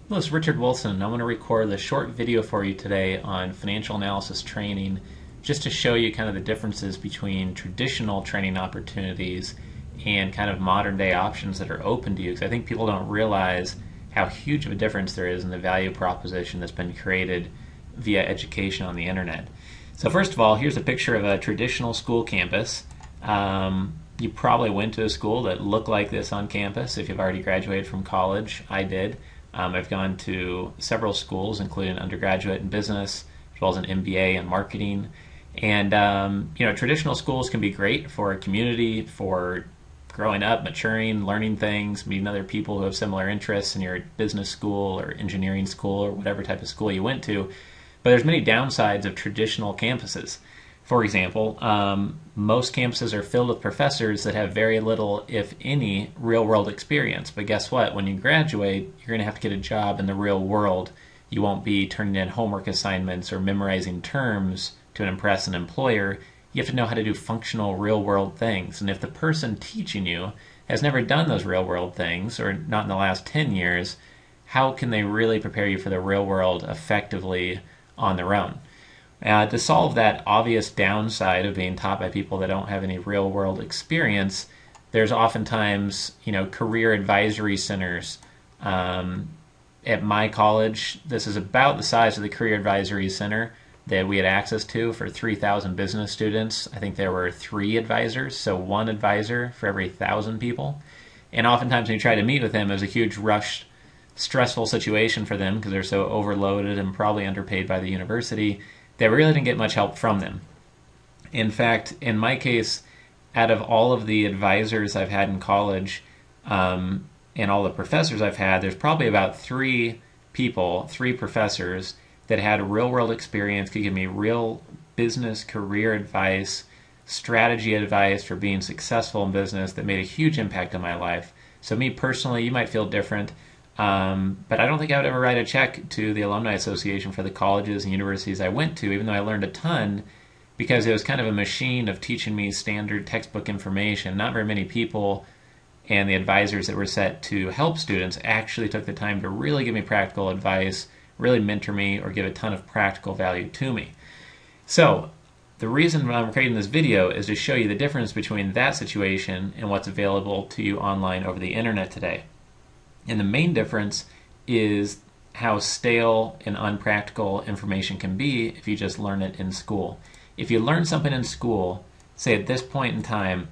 Hello, it's Richard Wilson. I want to record a short video for you today on financial analysis training just to show you kind of the differences between traditional training opportunities and kind of modern day options that are open to you, because I think people don't realize how huge of a difference there is in the value proposition that's been created via education on the internet. So first of all, here's a picture of a traditional school campus. You probably went to a school that looked like this on campus if you've already graduated from college. I did. I've gone to several schools, including undergraduate in business, as well as an MBA in marketing. And traditional schools can be great for a community, for growing up, maturing, learning things, meeting other people who have similar interests in your business school or engineering school or whatever type of school you went to. But there's many downsides of traditional campuses. For example, most campuses are filled with professors that have very little, if any, real-world experience. But guess what? When you graduate, you're going to have to get a job in the real world. You won't be turning in homework assignments or memorizing terms to impress an employer. You have to know how to do functional real-world things. And if the person teaching you has never done those real-world things, or not in the last 10 years, how can they really prepare you for the real world effectively on their own? To solve that obvious downside of being taught by people that don't have any real world experience, there's oftentimes, career advisory centers. At my college, this is about the size of the career advisory center that we had access to for 3,000 business students. I think there were 3 advisors, so 1 advisor for every 1,000 people. And oftentimes when you try to meet with them, it was a huge rushed, stressful situation for them because they're so overloaded and probably underpaid by the university. They really didn't get much help from them. In fact, in my case, out of all of the advisors I've had in college and all the professors I've had, there's probably about 3 professors that had real-world experience, could give me real business career advice, strategy advice for being successful in business that made a huge impact on my life. So me personally, you might feel different. But I don't think I would ever write a check to the Alumni Association for the colleges and universities I went to, even though I learned a ton, because it was kind of a machine of teaching me standard textbook information. Not very many people and the advisors that were set to help students actually took the time to really give me practical advice, really mentor me, or give a ton of practical value to me. So the reason I'm creating this video is to show you the difference between that situation and what's available to you online over the internet today. And the main difference is how stale and unpractical information can be if you just learn it in school. If you learn something in school, say at this point in time,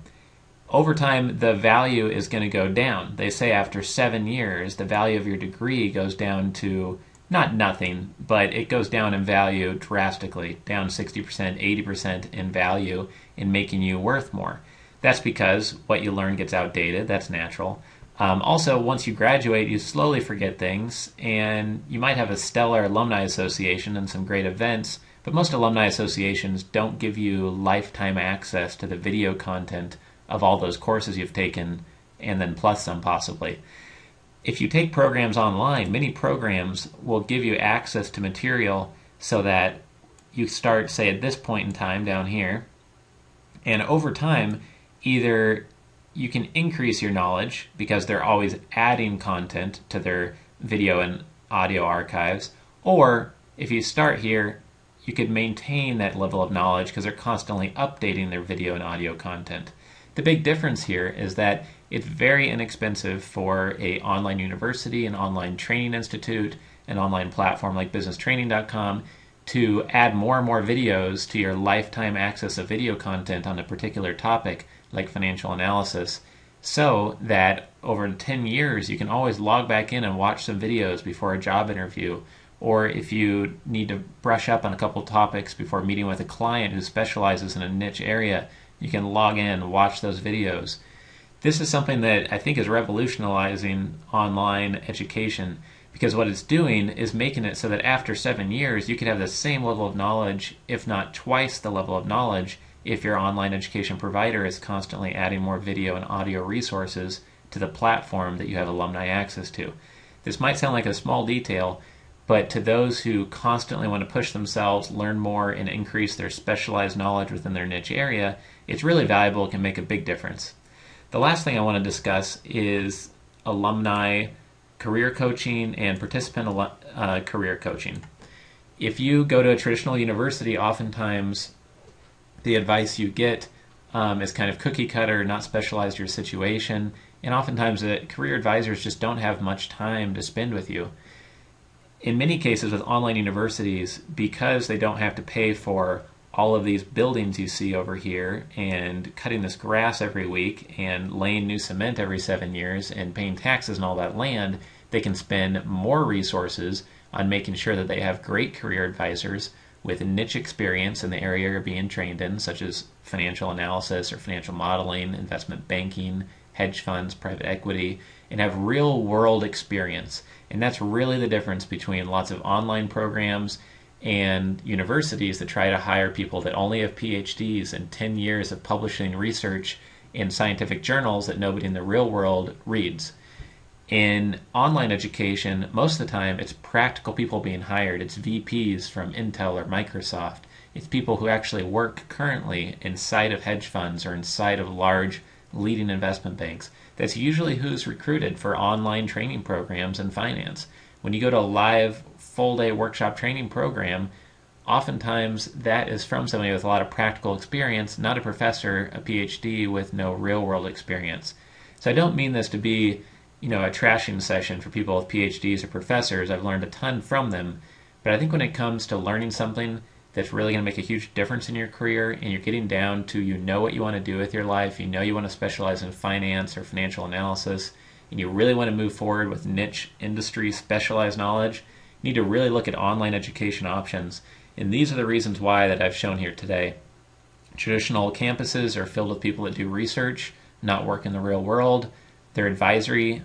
over time the value is going to go down. They say after 7 years, the value of your degree goes down to not nothing, but it goes down in value drastically, down 60%, 80% in value, in making you worth more. That's because what you learn gets outdated. That's natural. Also, once you graduate, you slowly forget things, and you might have a stellar alumni association and some great events, but most alumni associations don't give you lifetime access to the video content of all those courses you've taken, and then plus some possibly. If you take programs online, many programs will give you access to material so that you start, say, at this point in time down here, and over time, either you can increase your knowledge because they're always adding content to their video and audio archives, or if you start here, you could maintain that level of knowledge because they're constantly updating their video and audio content. The big difference here is that it's very inexpensive for an online university, an online training institute, an online platform like businesstraining.com to add more and more videos to your lifetime access of video content on a particular topic like financial analysis, so that over 10 years you can always log back in and watch some videos before a job interview, or if you need to brush up on a couple topics before meeting with a client who specializes in a niche area, you can log in and watch those videos. This is something that I think is revolutionizing online education, because what it's doing is making it so that after 7 years you could have the same level of knowledge, if not twice the level of knowledge, if your online education provider is constantly adding more video and audio resources to the platform that you have alumni access to. This might sound like a small detail, but to those who constantly want to push themselves, learn more, and increase their specialized knowledge within their niche area, it's really valuable. It can make a big difference. The last thing I want to discuss is alumni career coaching and participant career coaching. If you go to a traditional university, oftentimes the advice you get is kind of cookie cutter, not specialized to your situation, and oftentimes the career advisors just don't have much time to spend with you. In many cases with online universities, because they don't have to pay for all of these buildings you see over here and cutting this grass every week and laying new cement every 7 years and paying taxes on all that land, they can spend more resources on making sure that they have great career advisors with niche experience in the area you're being trained in, such as financial analysis or financial modeling, investment banking, hedge funds, private equity, and have real world experience. And that's really the difference between lots of online programs and universities that try to hire people that only have PhDs and 10 years of publishing research in scientific journals that nobody in the real world reads. In online education, most of the time it's practical people being hired. It's VPs from Intel or Microsoft. It's people who actually work currently inside of hedge funds or inside of large leading investment banks. That's usually who's recruited for online training programs in finance. When you go to a live full-day workshop training program, oftentimes that is from somebody with a lot of practical experience, not a professor, a PhD with no real-world experience. So I don't mean this to be, a trashing session for people with PhDs or professors. I've learned a ton from them. But I think when it comes to learning something that's really going to make a huge difference in your career, and you're getting down to what you want to do with your life, you want to specialize in finance or financial analysis, and you really want to move forward with niche industry specialized knowledge, you need to really look at online education options. And these are the reasons why that I've shown here today. Traditional campuses are filled with people that do research, not work in the real world. Their advisory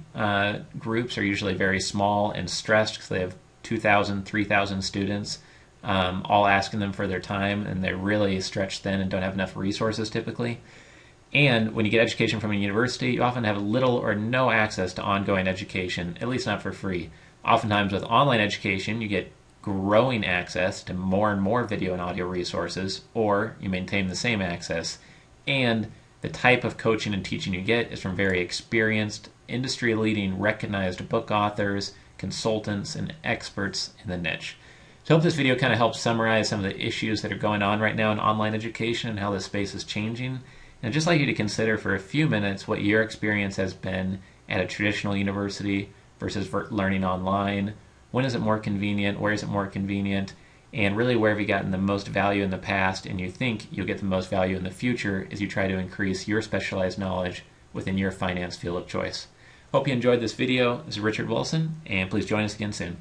groups are usually very small and stressed because they have 2,000, 3,000 students all asking them for their time, and they're really stretched thin and don't have enough resources typically. And when you get education from a university, you often have little or no access to ongoing education, at least not for free. Oftentimes with online education, you get growing access to more and more video and audio resources, or you maintain the same access. And the type of coaching and teaching you get is from very experienced, industry-leading, recognized book authors, consultants, and experts in the niche. So I hope this video kind of helps summarize some of the issues that are going on right now in online education and how this space is changing. And I'd just like you to consider for a few minutes what your experience has been at a traditional university versus learning online. When is it more convenient? Where is it more convenient? And really, where have you gotten the most value in the past and you think you'll get the most value in the future as you try to increase your specialized knowledge within your finance field of choice. Hope you enjoyed this video. This is Richard Wilson, and please join us again soon.